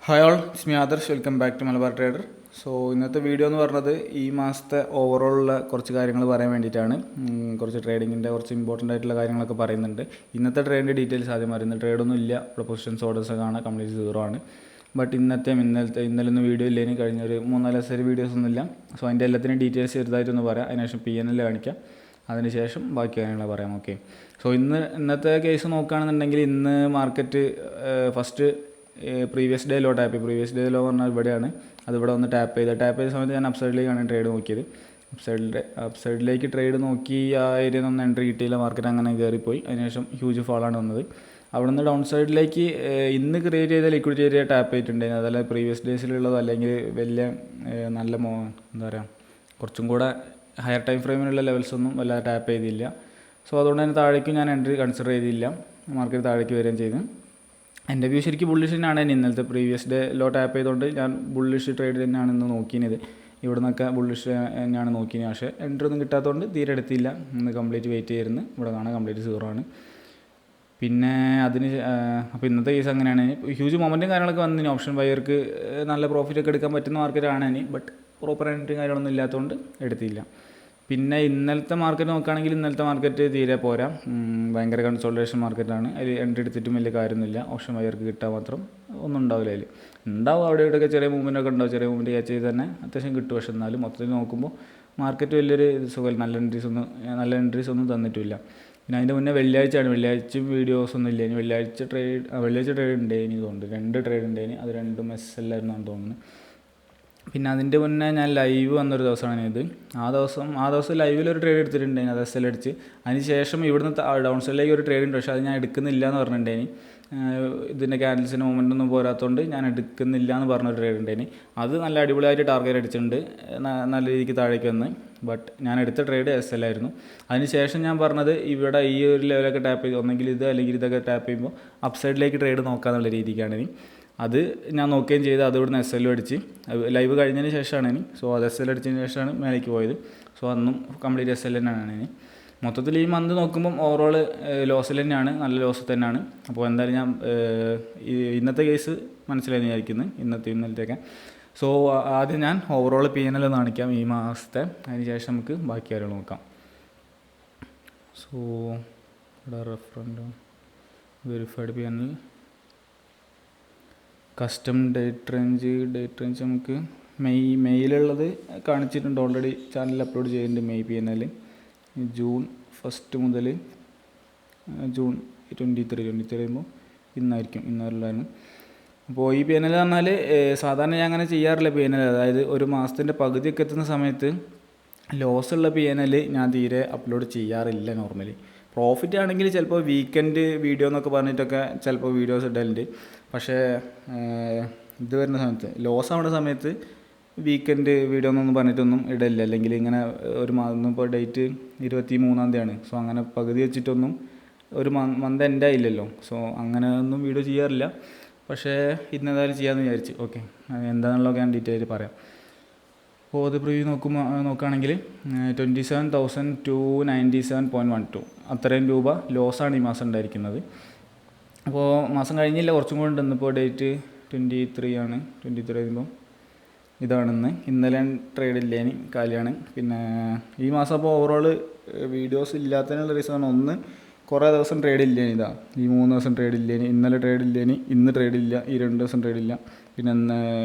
Hi all, it's me Adarsh. Welcome back to Malabar trader. So ഇന്നത്തെ video എന്ന് പറഞ്ഞത് ഈ മാസത്തെ ഓവറോളുള്ള കുറച്ച് കാര്യങ്ങൾ പറയാൻ വേണ്ടിയിട്ടാണ്. കുറച്ച് ട്രേഡിങ്ങിൻ്റെ കുറച്ച് ഇമ്പോർട്ടൻ്റ് ആയിട്ടുള്ള കാര്യങ്ങളൊക്കെ പറയുന്നുണ്ട്. ഇന്നത്തെ ട്രേഡിൻ്റെ ഡീറ്റെയിൽസ് ആദ്യം പറയുന്നത്. ട്രേഡൊന്നും ഇല്ല, പൊസിഷൻസ് ഓർഡേഴ്സ് കാണാൻ കംപ്ലീറ്റ് സീറോ ആണ്. ബട്ട് ഇന്നലൊന്നും വീഡിയോ ഇല്ലേനി, കഴിഞ്ഞൊരു 3-4 ദിവസം വീഡിയോസ് ഒന്നുമില്ല. സോ അതിൻ്റെ എല്ലാത്തിനും ഡീറ്റെയിൽസ് ചെറുതായിട്ടൊന്ന് പറയാം. അതിനുശേഷം PNL കാണിക്കാം, അതിനുശേഷം ബാക്കി കാര്യങ്ങൾ പറയാം. ഓക്കെ, സോ ഇന്നത്തെ കേസ് നോക്കുകയാണെന്നുണ്ടെങ്കിൽ ഇന്ന് market first previous day low tap ചെയ്തു. പ്രീവിയസ് ഡേ ലോ പറഞ്ഞാൽ ഇവിടെയാണ്. അതിവിടെ വന്ന് ടാപ്പ് ചെയ്ത സമയത്ത് ഞാൻ അപ്സൈഡിലേക്കാണ് ട്രേഡ് നോക്കിയത്. അപ്സൈഡിലേക്ക് ട്രേഡ് നോക്കി ആ ഏരിയയിൽ നിന്ന് എൻട്രി കിട്ടിയില്ല. മാർക്കറ്റ് അങ്ങനെ കയറിപ്പോയി. അതിനുശേഷം ഹ്യൂജ് ഫാളാണ് വന്നത്. അവിടെ നിന്ന് ഡൗൺ സൈഡിലേക്ക് ഇന്ന് ക്രിയേറ്റ് ചെയ്ത ലിക്വിഡിറ്റി ഏരിയ ടാപ്പ് ചെയ്തിട്ടുണ്ടായിരുന്നു. അതല്ല പ്രീവിയസ് ഡേയ്സിലുള്ളതോ അല്ലെങ്കിൽ വലിയ നല്ല എന്താ പറയുക, കുറച്ചും കൂടെ ഹയർ ടൈം ഫ്രെയിമിലുള്ള ലെവൽസൊന്നും വല്ലാതെ ടാപ്പ് ചെയ്തില്ല. സോ അതുകൊണ്ട് തന്നെ താഴേക്കും ഞാൻ എൻട്രി കൺസിഡർ ചെയ്തില്ല. മാർക്കറ്റ് താഴേക്ക് വരികയും ചെയ്തു. എൻ്റെ വ്യൂ ശരിക്കും ബുള്ളിഷ് തന്നെയാണ്. ഇന്നലത്തെ പ്രീവിയസ് ഡേ ലോ ടാപ്പ് ചെയ്തുകൊണ്ട് ഞാൻ ബുള്ളിഷ് ട്രേഡ് തന്നെയാണ് ഇന്ന് നോക്കിയത്. ഇവിടെ നിന്നൊക്കെ ബുള്ളിഷ് തന്നെയാണ് നോക്കിയത്. പക്ഷേ എൻട്രി ഒന്നും കിട്ടാത്തതുകൊണ്ട് തീരെ എടുത്തില്ല. ഇന്ന് കംപ്ലീറ്റ് വെയിറ്റ് ചെയ്തിരുന്നു. ഇവിടെ കാണാൻ കംപ്ലീറ്റ് സീറോ ആണ്. പിന്നെ അപ്പോൾ ഇന്നത്തെ കേസ് അങ്ങനെയാണ്. ഹ്യൂജ് മൊമെൻറ്റും കാര്യങ്ങളൊക്കെ വന്നിന്. ഓപ്ഷൻ ബയർക്ക് നല്ല പ്രോഫിറ്റ് ഒക്കെ എടുക്കാൻ പറ്റുന്ന മാർക്കറ്റാണ് ഇനി. ബട്ട് പ്രോപ്പർ എൻട്രി കാര്യങ്ങളൊന്നും ഇല്ലാത്തതുകൊണ്ട് എടുത്തില്ല. പിന്നെ ഇന്നലത്തെ മാർക്കറ്റ് നോക്കുകയാണെങ്കിൽ ഇന്നലത്തെ മാർക്കറ്റ് തീരെ പോരാ. ഭയങ്കര കൺസോൾട്ടേഷൻ മാർക്കറ്റാണ്. അതിൽ എൻട്രി എടുത്തിട്ടും വലിയ കാര്യമൊന്നുമില്ല. ഓപ്ഷൻ ബയർക്ക് കിട്ടാൻ മാത്രം ഒന്നും ഉണ്ടാവില്ല. അതിൽ ഉണ്ടാവും, അവിടെ ഇവിടെയൊക്കെ ചെറിയ മൂവ്മെൻ്റ് ഒക്കെ ഉണ്ടാവും. ചെറിയ മൂവ്മെൻറ്റ് ക്യാച്ച് ചെയ്ത് തന്നെ അത്യാവശ്യം കിട്ടും. പക്ഷേ എന്നാലും മൊത്തത്തിൽ നോക്കുമ്പോൾ മാർക്കറ്റ് വലിയൊരു സുഖം, നല്ല എൻട്രീസ് ഒന്നും തന്നിട്ടില്ല. പിന്നെ അതിൻ്റെ മുന്നേ വെള്ളിയാഴ്ച വീഡിയോസ് ഒന്നും ഇല്ല. ഇനി വെള്ളിയാഴ്ച ട്രേഡ് ഉണ്ടായിനി തോന്നുന്നു. 2 ട്രേഡ് ഉണ്ടായിനി. അത് 2 SL ആയിരുന്നാണ് തോന്നുന്നു. പിന്നെ അതിൻ്റെ മുന്നേ ഞാൻ ലൈവ് വന്നൊരു ദിവസമാണ് ഇത്. ആ ദിവസം ലൈവിലൊരു ട്രേഡ് എടുത്തിട്ടുണ്ടായിന്. അത് SL അടിച്ച്. അതിന് ശേഷം ഇവിടുന്ന് ഡൗൺ സൈഡിലേക്ക് ഒരു ട്രേഡ് ഉണ്ട്. പക്ഷേ അത് ഞാൻ എടുക്കുന്നില്ല എന്ന് പറഞ്ഞിട്ടുണ്ടായിന്. ഇതിൻ്റെ ക്യാൻഡൽസിന് മൂവ്മെൻ്റ് ഒന്നും പോരാത്തതുകൊണ്ട് ഞാൻ എടുക്കുന്നില്ല എന്ന് പറഞ്ഞൊരു ട്രേഡ് ഉണ്ടായിന്. അത് നല്ല അടിപൊളിയായിട്ട് ടാർഗറ്റ് അടിച്ചിട്ടുണ്ട്. നല്ല രീതിക്ക് താഴേക്ക് വന്ന്. ബട്ട് ഞാൻ എടുത്ത ട്രേഡ് SL ആയിരുന്നു. അതിന് ശേഷം ഞാൻ പറഞ്ഞത് ഇവിടെ ഈ ഒരു ലെവലൊക്കെ ടാപ്പ് ചെയ്ത് ഒന്നെങ്കിൽ ഇത് അല്ലെങ്കിൽ ഇതൊക്കെ ടാപ്പ് ചെയ്യുമ്പോൾ അപ്സൈഡിലേക്ക് ട്രേഡ് നോക്കാമെന്നുള്ള രീതിക്കാണ് ഇനി. അത് ഞാൻ നോക്കുകയും ചെയ്ത് അത് ഇവിടുന്ന് SL അടിച്ച് ലൈവ് കഴിഞ്ഞതിന് ശേഷമാണ് ഇനി. സോ അത് SL അടിച്ചതിന് ശേഷമാണ് മേലേക്ക് പോയത്. സോ അന്നും കംപ്ലീറ്റ് SL തന്നെയാണ് ഇനി. മൊത്തത്തിൽ ഈ മന്ത് നോക്കുമ്പം ഓവറോൾ ലോസിൽ തന്നെയാണ്, നല്ല ലോസ് തന്നെയാണ്. അപ്പോൾ എന്തായാലും ഞാൻ ഇന്നത്തെ കേസ് മനസ്സിലായി വിചാരിക്കുന്നത്, ഇന്നലത്തെയൊക്കെ. സോ ആദ്യം ഞാൻ ഓവറോൾ PNL ഒന്ന് കാണിക്കാം ഈ മാസത്തെ. അതിന് ശേഷം നമുക്ക് ബാക്കി കാര്യങ്ങൾ നോക്കാം. സോ ഇവിടെ reference verified PNL custom date range നമുക്ക് മെയ്യിലുള്ളത് കാണിച്ചിട്ടുണ്ട്. ഓൾറെഡി ചാനലിൽ അപ്ലോഡ് ചെയ്യുന്നുണ്ട്. മെയ് PNL ജൂൺ 1 മുതൽ ജൂൺ 23 കഴിയുമ്പോൾ ഇന്നുള്ളതാണ്. അപ്പോൾ ഈ PNL പറഞ്ഞാൽ സാധാരണ ഞാൻ അങ്ങനെ ചെയ്യാറില്ല PNL. അതായത് ഒരു മാസത്തിൻ്റെ പകുതിയൊക്കെ എത്തുന്ന സമയത്ത് ലോസുള്ള PNL ഞാൻ തീരെ അപ്ലോഡ് ചെയ്യാറില്ല നോർമലി. പ്രോഫിറ്റ് ആണെങ്കിൽ ചിലപ്പോൾ വീക്കെൻഡ് വീഡിയോ എന്നൊക്കെ പറഞ്ഞിട്ടൊക്കെ ചിലപ്പോൾ വീഡിയോസ് ഇടലുണ്ട്. പക്ഷേ ഇത് വരുന്ന സമയത്ത് ലോസ് ആവുന്ന സമയത്ത് വീക്കെൻഡ് വീഡിയോ എന്നൊന്നും പറഞ്ഞിട്ടൊന്നും ഇടലില്ല. അല്ലെങ്കിൽ ഇങ്ങനെ ഒരു മാസം ഇപ്പോൾ ഡേറ്റ് 23-ാം സോ അങ്ങനെ പകുതി വെച്ചിട്ടൊന്നും ഒരു മന്ത് എൻ്റെ ആയില്ലല്ലോ. സോ അങ്ങനെ ഒന്നും വീഡിയോ ചെയ്യാറില്ല. പക്ഷേ ഇന്നെന്തായാലും ചെയ്യാമെന്ന് വിചാരിച്ചു. ഓക്കെ, എന്താണെന്നുള്ളതൊക്കെ ഞാൻ ഡീറ്റെയിൽ പറയാം. അപ്പോൾ അത് പ്രിവ്യൂ നോക്കുകയാണെങ്കിൽ 27,297.12 അത്രയും രൂപ ലോസാണ് ഈ മാസം ഉണ്ടായിരിക്കുന്നത്. അപ്പോൾ മാസം കഴിഞ്ഞില്ല, കുറച്ചും കൂടെ ഉണ്ട്. ഇന്നിപ്പോൾ ഡേറ്റ് 23 ആണ്. 23 കഴിയുമ്പോൾ ഇന്നലെ ട്രേഡ് ഇല്ലേനി, കാലിയാണ്. പിന്നെ ഈ മാസം അപ്പോൾ ഓവറോൾ വീഡിയോസ് ഇല്ലാത്തതിനുള്ള റീസൺ ഒന്ന്, കുറേ ദിവസം ട്രേഡ് ഇല്ലേനി. ഈ 3 ദിവസം ട്രേഡ് ഇല്ലേനി. ഇന്നലെ ട്രേഡ് ഇല്ലേനി, ഇന്ന് ട്രേഡ് ഇല്ല, ഈ 2 ദിവസം ട്രേഡ് ഇല്ല. പിന്നെ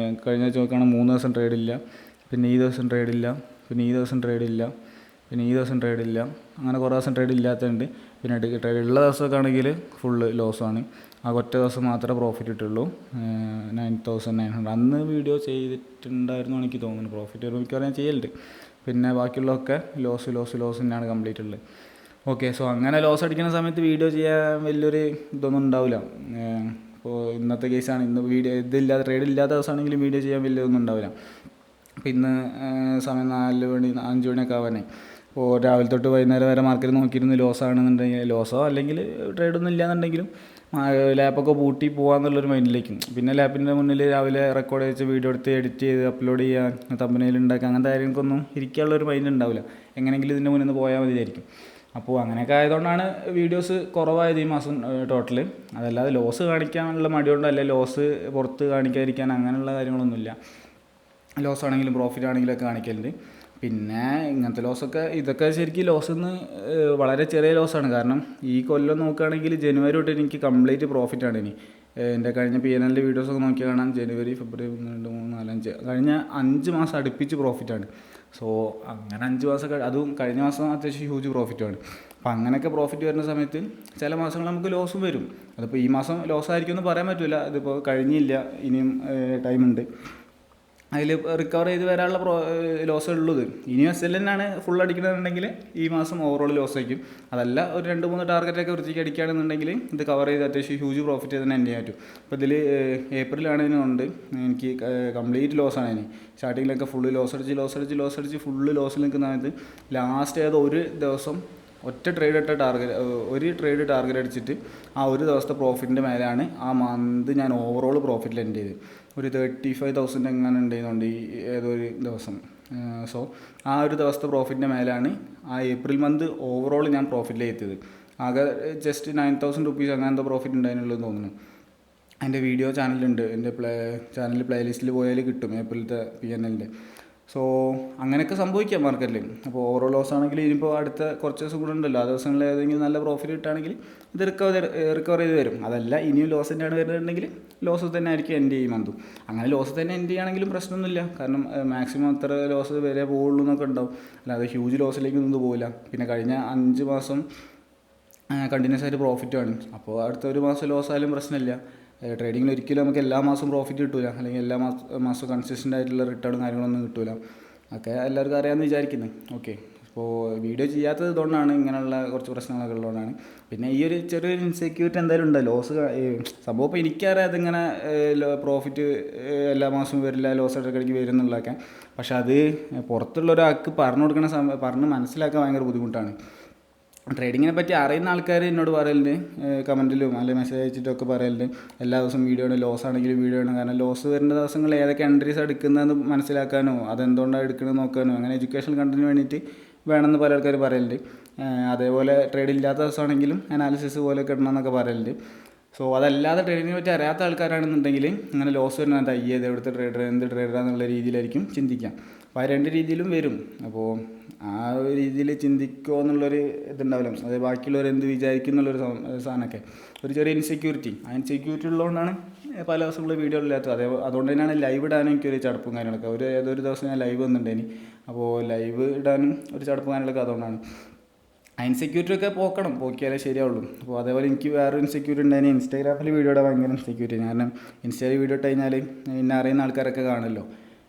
കഴിഞ്ഞ ആഴ്ച നോക്കുകയാണെങ്കിൽ 3 ദിവസം ട്രേഡ് ഇല്ല. പിന്നെ ഈ ദിവസം ട്രേഡ് ഇല്ല. പിന്നെ ഈ ദിവസം ട്രേഡ് ഇല്ല. പിന്നെ ഈ ദിവസം ട്രേഡ് ഇല്ല. അങ്ങനെ കുറേ ദിവസം ട്രേഡ് ഇല്ലാത്തതുണ്ട്. പിന്നെ ട്രേഡ് ഉള്ള ദിവസമൊക്കെ ആണെങ്കിൽ ഫുള്ള് ലോസാണ്. ആ ഒറ്റ ദിവസം മാത്രമേ പ്രോഫിറ്റ് ഇട്ടുള്ളൂ, 9,900. അന്ന് വീഡിയോ ചെയ്തിട്ടുണ്ടായിരുന്നു എനിക്ക് തോന്നുന്നു. പ്രോഫിറ്റ് ഒരു മിക്കവാറും ഞാൻ ചെയ്യലുണ്ട്. പിന്നെ ബാക്കിയുള്ളതൊക്കെ ലോസ് തന്നെയാണ് കംപ്ലീറ്റ് ഉള്ളത്. ഓക്കെ, സോ അങ്ങനെ ലോസ് അടിക്കുന്ന സമയത്ത് വീഡിയോ ചെയ്യാൻ വലിയൊരു ഇതൊന്നും ഉണ്ടാവില്ല. ഇപ്പോൾ ഇന്നത്തെ കേസാണ്. ഇന്ന് ട്രേഡ് ഇല്ലാത്ത ദിവസമാണെങ്കിലും വീഡിയോ ചെയ്യാൻ വലിയൊന്നും ഉണ്ടാവില്ല. അപ്പോൾ ഇന്ന് സമയം 4 മണി 5 മണിയൊക്കെ ആവാനായി. അപ്പോൾ രാവിലെ തൊട്ട് വൈകുന്നേരം വരെ മാർക്കറ്റ് നോക്കിയിരുന്ന് ലോസ് ആണെന്നുണ്ടെങ്കിൽ, ലോസോ അല്ലെങ്കിൽ ട്രേഡൊന്നും ഇല്ലയെന്നുണ്ടെങ്കിലും ലാപ്പൊക്കെ പൂട്ടി പോകാമെന്നുള്ളൊരു മൈൻഡിലേക്കും. പിന്നെ ലാപ്പിൻ്റെ മുന്നിൽ രാവിലെ റെക്കോർഡ് വെച്ച് വീഡിയോ എടുത്ത് എഡിറ്റ് ചെയ്ത് അപ്ലോഡ് ചെയ്യുക, തമ്പനെയിൽ ഉണ്ടാക്കുക, അങ്ങനത്തെ കാര്യങ്ങൾക്കൊന്നും ഇരിക്കാനുള്ളൊരു മൈൻഡ് ഉണ്ടാവില്ല. എങ്ങനെയെങ്കിലും ഇതിൻ്റെ മുന്നിൽ നിന്ന് പോയാൽ മതിയായിരിക്കും. അപ്പോൾ അങ്ങനെയൊക്കെ ആയതുകൊണ്ടാണ് വീഡിയോസ് കുറവായത് ഈ മാസം ടോട്ടൽ. അതല്ലാതെ ലോസ് കാണിക്കാനുള്ള മടിയുണ്ടോ, അല്ലെങ്കിൽ ലോസ് പുറത്ത് കാണിക്കാതിരിക്കാൻ അങ്ങനെയുള്ള കാര്യങ്ങളൊന്നുമില്ല. ലോസ് ആണെങ്കിലും പ്രോഫിറ്റ് ആണെങ്കിലും ഒക്കെ കാണിക്കലുണ്ട്. പിന്നെ ഇങ്ങനത്തെ ലോസൊക്കെ ഇതൊക്കെ ശരിക്കും ലോസെന്ന് വളരെ ചെറിയ ലോസാണ്. കാരണം ഈ കൊല്ലം നോക്കുകയാണെങ്കിൽ ജനുവരി തൊട്ട് എനിക്ക് കംപ്ലീറ്റ് പ്രോഫിറ്റാണ്. എൻ്റെ കഴിഞ്ഞ PNL വീഡിയോസൊക്കെ നോക്കിയാൽ കാണാം, ജനുവരി ഫെബ്രുവരി 1 2 3 4 5 കഴിഞ്ഞ 5 മാസം അടുപ്പിച്ച് പ്രോഫിറ്റാണ്. സോ അങ്ങനെ 5 മാസം അതും കഴിഞ്ഞ മാസം അത്യാവശ്യം ഹ്യൂജ് പ്രോഫിറ്റാണ്. അപ്പം അങ്ങനെയൊക്കെ പ്രോഫിറ്റ് വരുന്ന സമയത്ത് ചില മാസങ്ങൾ നമുക്ക് ലോസും വരും. അതിപ്പോൾ ഈ മാസം ലോസ് ആയിരിക്കും എന്ന് പറയാൻ പറ്റില്ല. അതിപ്പോൾ കഴിഞ്ഞില്ല, ഇനിയും ടൈമുണ്ട്. അതിൽ റിക്കവർ ചെയ്ത് വരാനുള്ള ലോസ് ഉള്ളത്. ഇനി SLN ആണ് ഫുൾ അടിക്കണമെന്നുണ്ടെങ്കിൽ ഈ മാസം ഓവറോൾ ലോസ് ആയിരിക്കും. അതല്ല ഒരു 2-3 ടാർഗറ്റൊക്കെ വൃത്തിക്ക് അടിക്കുകയാണെന്നുണ്ടെങ്കിൽ ഇത് കവർ ചെയ്ത് അത്യാവശ്യം ഹ്യൂജ് പ്രോഫിറ്റ് തന്നെ ചെയ്യാൻ പറ്റും. അപ്പോൾ ഇതിൽ ഏപ്രിലാണ് ഇതിനുണ്ട് എനിക്ക് കംപ്ലീറ്റ് ലോസാണ്. ഇനി സ്റ്റാർട്ടിങ്ങിലൊക്കെ ഫുള്ള് ലോസ് അടിച്ച് ഫുള്ള് ലോസിൽ നിൽക്കുന്ന സമയത്ത് ലാസ്റ്റ് ഏതോ ഒരു ദിവസം ഒരു ട്രേഡ് ടാർഗറ്റ് അടിച്ചിട്ട് ആ ഒരു ദിവസത്തെ പ്രോഫിറ്റിൻ്റെ മേലെയാണ് ആ മന്ത് ഞാൻ ഓവറോൾ പ്രോഫിറ്റിൽ എൻഡ് ചെയ്ത് ഒരു 35,000 എങ്ങനെ ഉണ്ടായിരുന്നുണ്ട് ഈ ഏതൊരു ദിവസം. സോ ആ ഒരു ദിവസത്തെ പ്രോഫിറ്റിൻ്റെ മേലാണ് ആ ഏപ്രിൽ മന്ത് ഓവറോൾ ഞാൻ പ്രോഫിറ്റിൽ എത്തിയത്. ആകെ ജസ്റ്റ് 9,000 റുപ്പീസ് അങ്ങനത്തെ പ്രോഫിറ്റ് ഉണ്ടായിരുന്നുള്ളൂ തോന്നുന്നു. അതിൻ്റെ വീഡിയോ ചാനലുണ്ട്, എൻ്റെ ചാനൽ പ്ലേലിസ്റ്റിൽ പോയാൽ കിട്ടും ഏപ്രിലത്തെ PNLൻ്റെ. സോ അങ്ങനെയൊക്കെ സംഭവിക്കാം മാർക്കറ്റിൽ. അപ്പോൾ ഓവറോൾ ലോസ് ആണെങ്കിൽ ഇനിയിപ്പോൾ അടുത്ത കുറച്ച് ദിവസം കൂടെ ഉണ്ടല്ലോ, ആ ദിവസങ്ങളിൽ ഏതെങ്കിലും നല്ല പ്രോഫിറ്റ് കിട്ടുകയാണെങ്കിൽ ഇത് റിക്കവർ ചെയ്ത് വരും. അതല്ല ഇനിയും ലോസ് തന്നെയാണ് വരുന്നുണ്ടെങ്കിൽ ലോസ് തന്നെ ആയിരിക്കും എൻഡ് ചെയ്യും മന്തും. അങ്ങനെ ലോസ് തന്നെ എൻഡ് ചെയ്യുകയാണെങ്കിലും പ്രശ്നമൊന്നുമില്ല. കാരണം മാക്സിമം അത്ര ലോസ് വരെ പോകുള്ളൂ എന്നൊക്കെ ഉണ്ടാവും. അല്ലാതെ ഹ്യൂജ് ലോസിലേക്കൊന്നും പോകില്ല. പിന്നെ കഴിഞ്ഞ 5 മാസം കണ്ടിന്യൂസ് ആയിട്ട് പ്രോഫിറ്റാണ്. അപ്പോൾ അടുത്ത ഒരു മാസം ലോസ് ആയാലും പ്രശ്നമില്ല. ട്രേഡിങ്ങിൽ ഒരിക്കലും നമുക്ക് എല്ലാ മാസവും പ്രോഫിറ്റ് കിട്ടില്ല, അല്ലെങ്കിൽ എല്ലാ മാസവും കൺസിസ്റ്റൻ്റ് ആയിട്ടുള്ള റിട്ടേണും കാര്യങ്ങളൊന്നും കിട്ടില്ല. ഒക്കെ എല്ലാവർക്കും അറിയാമെന്ന് വിചാരിക്കുന്നു. ഓക്കെ, അപ്പോൾ വീഡിയോ ചെയ്യാത്തത് ഇതുകൊണ്ടാണ്, ഇങ്ങനെയുള്ള കുറച്ച് പ്രശ്നങ്ങളൊക്കെ ഉള്ളതുകൊണ്ടാണ്. പിന്നെ ഈ ഒരു ചെറിയൊരു ഇൻസെക്യൂരിറ്റി എന്തായാലും ഉണ്ട്. ലോസ് സംഭവം ഇപ്പോൾ എനിക്കറിയാം അതിങ്ങനെ പ്രോഫിറ്റ് എല്ലാ മാസവും വരില്ല, ലോസ് ഇടയ്ക്കിടയ്ക്ക് വരും എന്നുള്ളതൊക്കെ. പക്ഷെ അത് പുറത്തുള്ള ഒരാൾക്ക് പറഞ്ഞു കൊടുക്കുന്ന പറഞ്ഞ് മനസ്സിലാക്കാൻ ഭയങ്കര ബുദ്ധിമുട്ടാണ്. ട്രേഡിങ്ങിനെ പറ്റി അറിയുന്ന ആൾക്കാർ എന്നോട് പറയലുണ്ട്, കമൻറ്റിലും അല്ലെങ്കിൽ മെസ്സേജ് അയച്ചിട്ടൊക്കെ പറയലുണ്ട് എല്ലാ ദിവസവും വീഡിയോ ആണ്, ലോസ് ആണെങ്കിലും വീഡിയോ ആണ്. കാരണം ലോസ് വരുന്ന ദിവസങ്ങളിൽ ഏതൊക്കെ എൻട്രീസ് എടുക്കുന്നതെന്ന് മനസ്സിലാക്കാനോ അതെന്തുകൊണ്ടാണ് എടുക്കുന്നത് നോക്കാനോ അങ്ങനെ എഡ്യൂക്കേഷൻ കണ്ടന്റിന് വേണ്ടിയിട്ട് വേണമെന്ന് പല ആൾക്കാർ പറയലുണ്ട്. അതേപോലെ ട്രേഡ് ഇല്ലാത്ത ദിവസമാണെങ്കിലും അനാലിസിസ് പോലെയൊക്കെ ഇടണമെന്നൊക്കെ പറയലുണ്ട്. സോ അതല്ലാതെ ട്രേഡിങ്ങിനെ പറ്റി അറിയാത്ത ആൾക്കാരാണെന്നുണ്ടെങ്കിൽ അങ്ങനെ ലോസ് വരുന്നത് അയ്യത് എവിടുത്തെ ട്രേഡർ എന്ത് ട്രേഡറാന്നുള്ള രീതിയിലായിരിക്കും ചിന്തിക്കാം. അപ്പോൾ ആ 2 രീതിയിലും വരും. അപ്പോൾ ആ ഒരു രീതിയിൽ ചിന്തിക്കുമോ എന്നുള്ളൊരു ഇതുണ്ടാവില്ല. അത് ബാക്കിയുള്ളവർ എന്ത് വിചാരിക്കും എന്നുള്ളൊരു സാധനമൊക്കെ ഒരു ചെറിയ ഇൻസെക്യൂരിറ്റി. ആ ഇൻസെക്യൂരിറ്റി ഉള്ളതുകൊണ്ടാണ് പല ദിവസങ്ങളും വീഡിയോ ഇല്ലാത്തത്. അതുകൊണ്ട് തന്നെയാണ് ലൈവ് ഇടാനും എനിക്കൊരു ചടപ്പും കാര്യങ്ങളൊക്കെ. ഏതൊരു ദിവസം ഞാൻ ലൈവ് വന്നിട്ടുണ്ടേനി. അപ്പോൾ ലൈവ് ഇടാനും ഒരു ചടപ്പും കാര്യങ്ങളൊക്കെ അതുകൊണ്ടാണ്. ആ ഇൻസെക്യൂരിറ്റി ഒക്കെ പോക്കിയാലേ ശരിയാവുള്ളൂ. അപ്പോൾ അതേപോലെ എനിക്ക് വേറൊരു ഇൻസെക്യൂരിറ്റി ഉണ്ടായിരുന്നു. ഇൻസ്റ്റാഗ്രാമിൽ വീഡിയോ ഇടാൻ ഭയങ്കര ഇൻസെക്യൂരിറ്റി. കാരണം ഇൻസ്റ്റയിൽ വീഡിയോ ഇട്ട് കഴിഞ്ഞാൽ എന്നെ അറിയുന്ന ആൾക്കാരൊക്കെ കാണുമല്ലോ.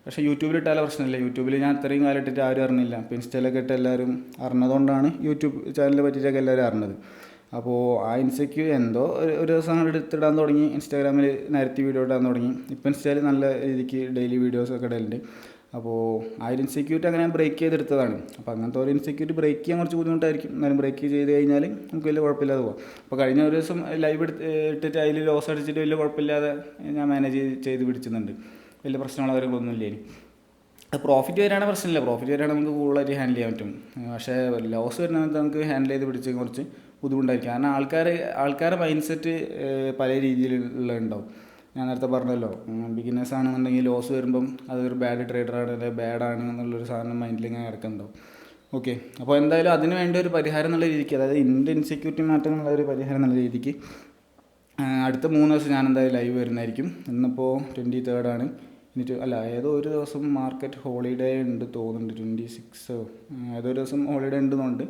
പക്ഷേ യൂട്യൂബിൽ ഇട്ടാലും പ്രശ്നമില്ല. യൂട്യൂബിൽ ഞാൻ അത്രയും കാലം ഇട്ടിട്ട് ആരും അറിഞ്ഞില്ല. അപ്പോൾ ഇൻസ്റ്റയിലൊക്കെ ഇട്ട് എല്ലാവരും അറിഞ്ഞതുകൊണ്ടാണ് യൂട്യൂബ് ചാനലിനെ പറ്റിയിട്ടൊക്കെ എല്ലാവരും അറിഞ്ഞത്. അപ്പോൾ ആ എന്തോ ഒരു ദിവസം അങ്ങോട്ട് എടുത്തിടാൻ തുടങ്ങി. ഇൻസ്റ്റാഗ്രാമിൽ നിരത്തി വീഡിയോ ഇടാൻ തുടങ്ങി. ഇപ്പോൾ ഇൻസ്റ്റയിൽ നല്ല രീതിക്ക് ഡെയിലി വീഡിയോസൊക്കെ ഇടലുണ്ട്. അപ്പോൾ ആ ഒരു ഇൻസെക്യൂരിറ്റി അങ്ങനെ ബ്രേക്ക് ചെയ്തെടുത്തതാണ്. അപ്പോൾ അങ്ങനത്തെ ഒരു ഇൻസെക്യൂരിറ്റി ബ്രേക്ക് ചെയ്യാൻ കുറച്ച് ബുദ്ധിമുട്ടായിരിക്കും. എന്നാലും ബ്രേക്ക് ചെയ്ത് കഴിഞ്ഞാൽ നമുക്ക് വലിയ കുഴപ്പമില്ലാതെ പോകാം. അപ്പോൾ കഴിഞ്ഞ ഒരു ദിവസം ലൈവ് ഇട്ടിട്ട് അതിൽ ലോസ് അടിച്ചിട്ട് വലിയ കുഴപ്പമില്ലാതെ ഞാൻ മാനേജ് ചെയ്ത് പിടിച്ചുന്നുണ്ട്. വലിയ പ്രശ്നമുള്ള കാര്യങ്ങളൊന്നും ഇല്ല. ഇനി അത് പ്രോഫിറ്റ് വരാണെങ്കിൽ പ്രശ്നമില്ല. പ്രോഫിറ്റ് വരാണെങ്കിൽ നമുക്ക് കൂടുതലായിട്ട് ഹാൻഡിൽ ചെയ്യാൻ പറ്റും. പക്ഷേ ലോസ് വരുന്ന സമയത്ത് നമുക്ക് ഹാൻഡിൽ ചെയ്ത് പിടിച്ച് കുറച്ച് ബുദ്ധിമുട്ടായിരിക്കും. കാരണം ആൾക്കാരുടെ മൈൻഡ് സെറ്റ് പല രീതിയിലുള്ള ഉണ്ടാവും. ഞാൻ നേരത്തെ പറഞ്ഞല്ലോ, ബിഗിനേഴ്സ് ആണെന്നുണ്ടെങ്കിൽ ലോസ് വരുമ്പം അതൊരു ബാഡ് ട്രേഡറാണ് അല്ലെങ്കിൽ ബാഡാണ് എന്നുള്ളൊരു സാധനം മൈൻഡിൽ ഇങ്ങനെ കിടക്കുന്നുണ്ടാവും. ഓക്കെ, അപ്പോൾ എന്തായാലും അതിന് വേണ്ട ഒരു പരിഹാരം എന്നുള്ള രീതിക്ക്, അതായത് എൻ്റെ ഇൻസെക്യൂരിറ്റി മാറ്റം എന്നുള്ള ഒരു പരിഹാരം എന്നുള്ള രീതിക്ക് അടുത്ത 3 ദിവസം ഞാൻ എന്തായാലും ലൈവ് വരുന്നതായിരിക്കും. ഇന്നിപ്പോൾ 23rd ആണ്. ഏതോ ഒരു ദിവസം മാർക്കറ്റ് ഹോളിഡേ ഉണ്ട് തോന്നുന്നുണ്ട്, 26 ഏതോ ഒരു ദിവസം ഹോളിഡേ ഉണ്ടെന്നുണ്ട്,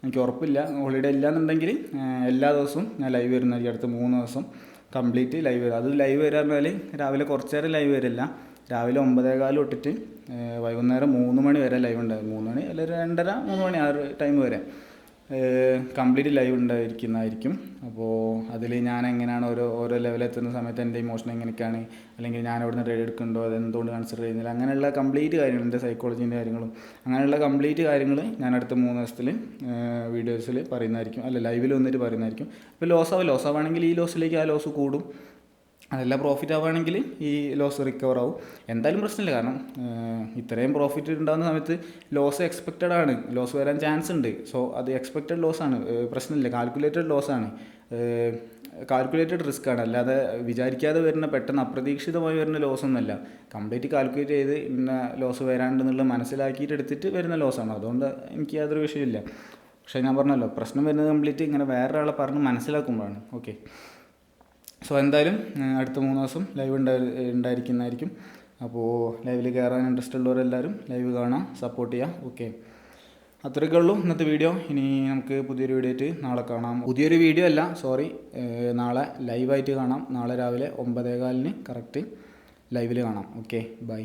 എനിക്ക് ഉറപ്പില്ല. ഹോളിഡേ ഇല്ലയെന്നുണ്ടെങ്കിൽ എല്ലാ ദിവസവും ഞാൻ ലൈവ് വരുന്നതായിരിക്കും. അടുത്ത 3 ദിവസം കംപ്ലീറ്റ് ലൈവ് വരും. അത് ലൈവ് വരിക പറഞ്ഞാൽ രാവിലെ കുറച്ച് നേരം ലൈവ് വരില്ല. രാവിലെ 9:15 തൊട്ടിട്ട് വൈകുന്നേരം 3 മണി വരെ ലൈവ് ഉണ്ടാകും. 3 മണി അല്ലെങ്കിൽ 2:30 3 മണി ആ ഒരു ടൈം വരെ കംപ്ലീറ്റ് ലൈവ് ഉണ്ടായിരിക്കുന്നതായിരിക്കും. അപ്പോൾ അതിൽ ഞാൻ എങ്ങനെയാണ് ഓരോ ലെവലെത്തുന്ന സമയത്ത് എൻ്റെ ഇമോഷൻ എങ്ങനെയൊക്കെയാണ്, അല്ലെങ്കിൽ ഞാൻ അവിടുന്ന് ട്രേഡ് എടുക്കുന്നുണ്ടോ, അതെന്തുകൊണ്ട് കൺസിഡർ ചെയ്യുന്നില്ല, അങ്ങനെയുള്ള കംപ്ലീറ്റ് കാര്യങ്ങൾ, എൻ്റെ സൈക്കോളജീൻ്റെ കാര്യങ്ങളും അങ്ങനെയുള്ള കംപ്ലീറ്റ് കാര്യങ്ങൾ ഞാൻ അടുത്ത 3 ദിവസത്തിൽ വീഡിയോസിൽ പറയുന്നതായിരിക്കും, ലൈവിൽ വന്നിട്ട് പറയുന്നതായിരിക്കും. ഇപ്പോൾ ലോസ് ആവുകയാണെങ്കിൽ ഈ ലോസിലേക്ക് ആ ലോസ് കൂടും. അതെല്ലാം പ്രോഫിറ്റ് ആവുകയാണെങ്കിൽ ഈ ലോസ് റിക്കവർ ആവും. എന്തായാലും പ്രശ്നമില്ല, കാരണം ഇത്രയും പ്രോഫിറ്റ് ഉണ്ടാകുന്ന സമയത്ത് ലോസ് എക്സ്പെക്റ്റഡ് ആണ്, ലോസ് വരാൻ ചാൻസ് ഉണ്ട്. സോ അത് എക്സ്പെക്റ്റഡ് ലോസ് ആണ്, പ്രശ്നമില്ല. കാൽക്കുലേറ്റഡ് ലോസ് ആണ്, കാൽക്കുലേറ്റഡ് റിസ്ക് ആണ്. അല്ലാതെ വിചാരിക്കാതെ വരുന്ന പെട്ടെന്ന് അപ്രതീക്ഷിതമായി വരുന്ന ലോസ് ഒന്നുമല്ല. കംപ്ലീറ്റ് കാൽക്കുലേറ്റ് ചെയ്ത് ഇന്ന ലോസ് വരാണ്ടെന്നുള്ള മനസ്സിലാക്കിയിട്ട് എടുത്തിട്ട് വരുന്ന ലോസാണ്. അതുകൊണ്ട് എനിക്ക് യാതൊരു വിഷയമില്ല. പക്ഷേ ഞാൻ പറഞ്ഞല്ലോ, പ്രശ്നം വരുന്നത് കംപ്ലീറ്റ് ഇങ്ങനെ വേറൊരാളെ പറഞ്ഞ് മനസ്സിലാക്കുമ്പോഴാണ്. ഓക്കെ, സോ എന്തായാലും അടുത്ത 3 ദിവസം ലൈവ് ഉണ്ടായിരിക്കുന്നതായിരിക്കും. അപ്പോൾ ലൈവിൽ കയറാൻ ഇൻട്രസ്റ്റ് ഉള്ളവരെല്ലാവരും ലൈവ് കാണാം, സപ്പോർട്ട് ചെയ്യാം. ഓക്കെ, അത്രയൊക്കെ ഉള്ളൂ ഇന്നത്തെ വീഡിയോ. ഇനി നമുക്ക് പുതിയൊരു വീഡിയോ ആയിട്ട് നാളെ കാണാം. പുതിയൊരു വീഡിയോ അല്ല, സോറി, നാളെ ലൈവായിട്ട് കാണാം. നാളെ രാവിലെ 9:15 കറക്റ്റ് ലൈവിൽ കാണാം. Okay, by.